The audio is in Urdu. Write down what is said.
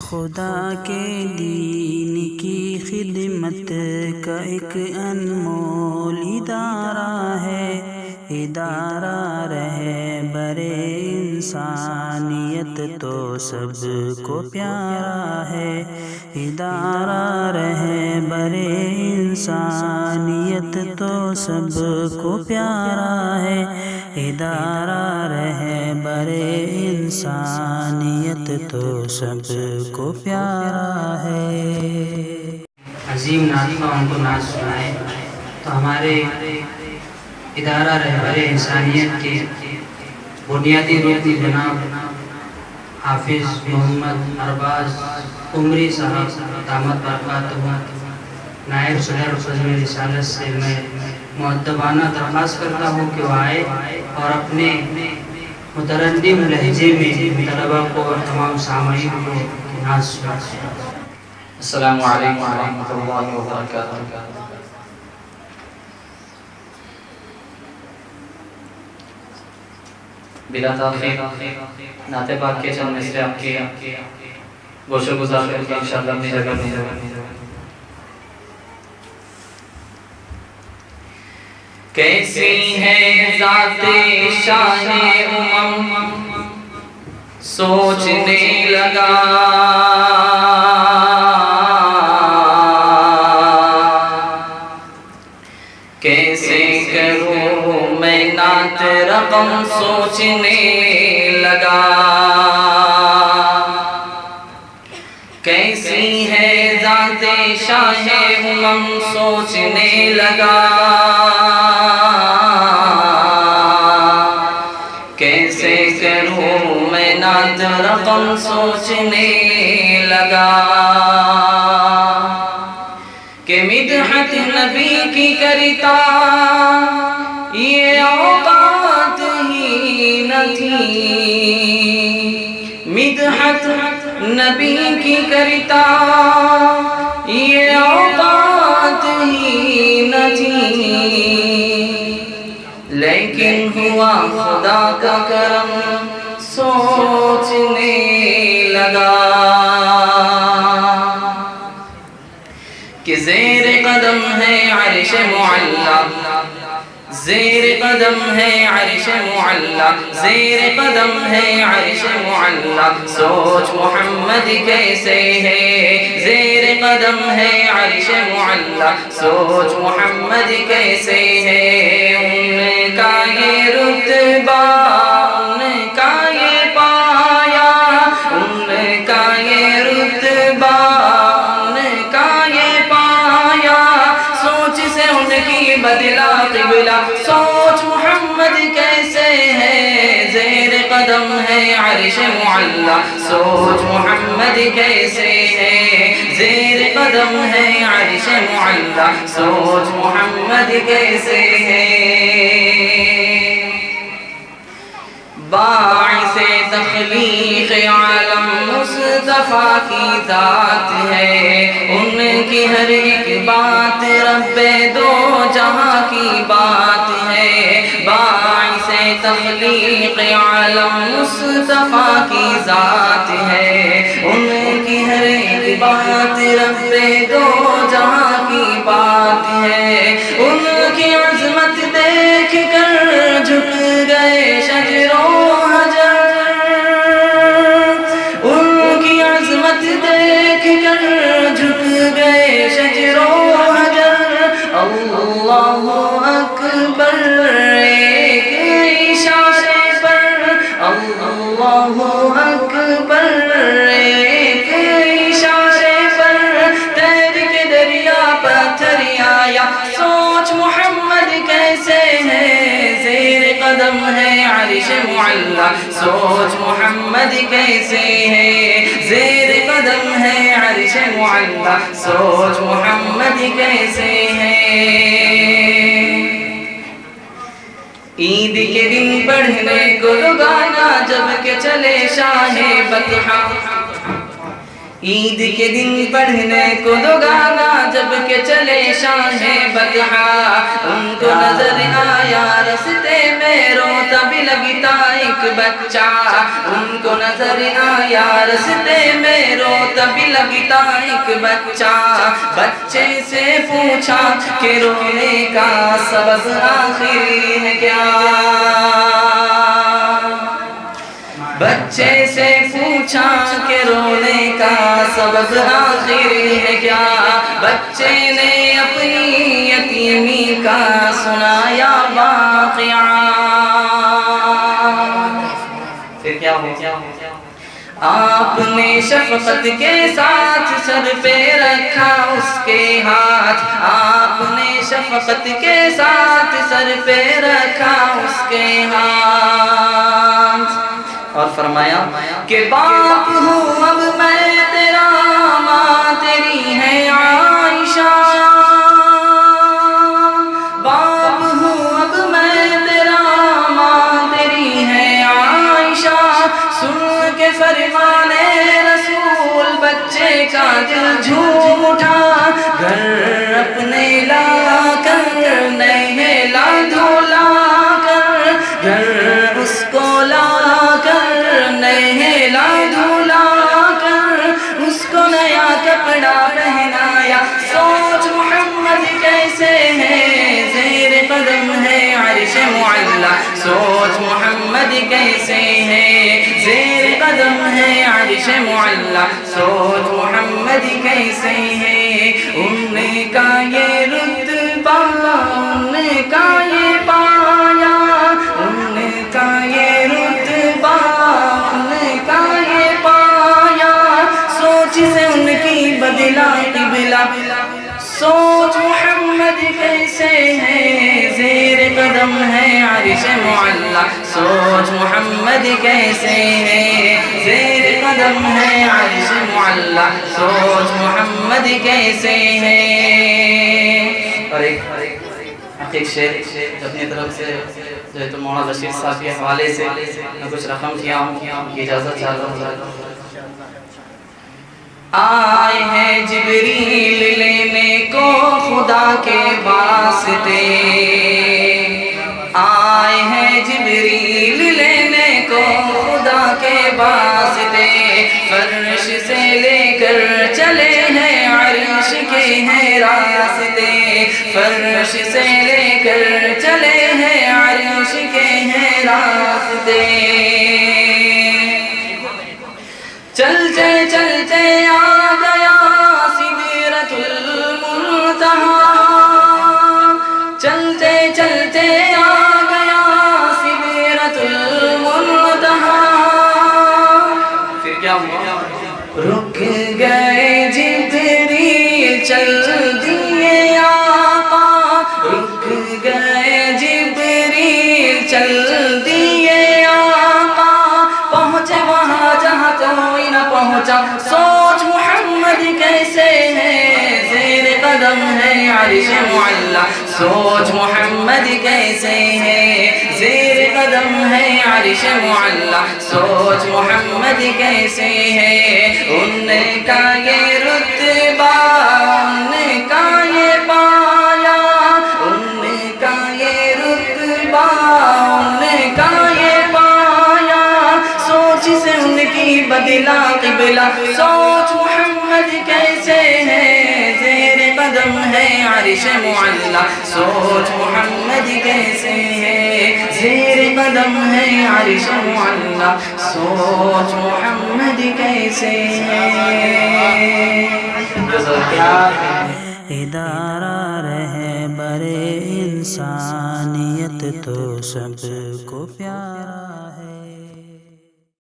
خدا کے دین کی خدمت کا ایک انمول ادارہ ہے، ادارہ رہبر انسانیت تو سب کو پیارا ہے، ادارہ رہبر انسانیت تو سب کو پیارا ہے، ادارہ رہبر انسانیت تو سب کو پیارا ہے۔ عظیم نعت کا ان کو نعت سنائے تو ہمارے ادارہ رہبر انسانیت کے بنیادی رکن جناب حافظ محمد ارباز عمری صاحب دامت برکاتہ نائب صدر فضل رسالت سے میں مؤدبانہ درخواست کرتا ہوں کہ وہ آئے اور اپنے مترنم لہجے میں طلبہ کو اور تمام سامعین کو نعت سنائے۔ السلام علیکم ورحمۃ اللہ وبرکاتہ۔ بلا تاخیر نعت پاک کے چند مصرے آپ کے گوش و گزار کر کے انشاءاللہ اپنی جگہ میں کیسی ہے ذات شان امم سوچنے لگا، کیسے کروں میں نعت رقم سوچنے لگا، کیسی ہے ذات شاہ امم سوچنے لگا، کیسے کروں میں نعت رقم سوچنے لگا، کہ مدحت نبی کی کرتا یہ اوقات ہی نہ تھی، مدحت نبی کی کرتا یہ اوقات ہی نہ تھی، لیکن ہوا خدا کا کرم سوچنے لگا، کہ زیر قدم ہے عرش معلا، زیر قدم ہے عرش معلا، زیر قدم ہے عرش معلا، سوچ محمد کیسے ہے، زیر قدم ہے عرش معلا، سوچ محمد کیسے ہے، ان کا یہ رتبہ ان کا یہ پایا، ان کا یہ رتبہ بدلا قبلہ، سوچ محمد کیسے ہے، زیر قدم ہے عرش معلا، سوچ محمد کیسے ہے، زیر قدم ہے عرش معلا، سوچ محمد کیسے ہے، باعث تخلیق عالم مصطفیٰ کی ذات ہے، ان کی ہر ایک بات رب دو جہاں کی بات ہے، باعث تخلیق عالم مصطفیٰ کی ذات ہے، ان کی ہر ایک بات رب دو جہاں کی بات ہے، ان کی عظمت دیکھ کر جھک گئے شجر و حجر، ان کی عظمت دیکھ کر جھک گئے شجر و حجر، اللہ اکبر ایک اشارے پر، اللہ اکبر ایک اشارے پر، تیر کے دریا پتھر آیا، سوچ محمد کیسے ہے، زیر قدم ہے عرش معلا، سوچ محمد کیسے ہے، زیر قدم ہے عرش معلا، سوچ محمد کیسے ہے، عید کے دن پڑھنے کو لگانا جب کہ چلے شاہ بطحہ، عید کے دن پڑھنے کو دو گانا جب کہ چلے شاہ بطحا، ان کو نظر آیا رستے میں روتا بھی لگتا ایک بچہ، ان کو نظر آیا رستے میں روتا بھی لگتا ایک بچہ، بچے سے پوچھا کہ رونے کا سبب آخری ہے کیا، بچے سے پوچھا کہ رونے کا سبب آخری ہے کیا، بچے نے اپنی یتیمی کا سنایا واقعہ، پھر کیا ہو؟ آپ نے شفقت کے ساتھ سر پہ رکھا اس کے ہاتھ، آپ نے شفقت کے ساتھ سر پہ رکھا اس کے ہاتھ، اور فرمایا کہ باپ ہوں اب میں تیرا، ماں تیری ہے عائشہ، باپ ہوں اب میں تیرا، ماں تیری ہے عائشہ، سن کے فرمان رسول بچے کا دل جھوم اٹھا، گھر اپنے لا کر نہلا دھولا کر، گھر اس کو لا نہلا دھولا کر، اس کو نیا کپڑا پہنایا، سوچ محمد کیسے ہے زیر قدم ہے عرش معلا، سوچ محمد کیسے ہے زیر قدم ہے عرش معلا، سوچ محمد کیسے ہے، ان کا یہ رتبہ ان کا یہ پایا، ان کا یہ رتبہ سے ان کی بدلا قبلہ، سوچ محمد کیسے ہے زیر قدم ہے عرش معلا، سوچ محمد کیسے ہے زیر قدم ہے عرش معلا، سوچ محمد کیسے ہے، اور ایک شعر اپنی طرف سے جو ہے تو مولانا بشیر صاحب کے حوالے سے میں کچھ رقم کیا ہوں کی اجازت چاہتا ہوں۔ آئے ہیں جبریل لینے کو خدا کے واسطے، آئے ہیں جبریل لینے کو خدا کے واسطے، فرش سے لے کر چلے ہیں عرش کے ہیں راستے، فرش سے لے کر چلے ہیں عرش کے ہیں راستے، چلتے چلتے آ گیا سدرۃ المنتہا، چلتے چلتے آ گیا سدرۃ المنتہا، پھر کیا ہوا؟ رک گئے جبریل چل دیے آقا، رک گئے جبریل چل دیے آقا، پہنچے وہاں جہاں کوئی نہ پہنچا، سوچ محمد کیسے ہے زیر قدم ہے عرش معلا، سوچ محمد کیسے ہے زیر قدم ہے عرش معلا، سوچ محمد کیسے ہے، ان کا یہ رتبہ ان کا یہ پایا، ان کا یہ رتبہ ان کا یہ پایا، سوچ سے ان کی بدلا قبلہ، سوچ محمد کیسے ہے زیر قدم ہے عرش معلا، سوچ محمد کیسے ہے زیر قدم ہے عرش معلا، سوچ محمد کیسے ہے۔ ادارہ رہبر انسانیت تو سب کو پیارا ہے۔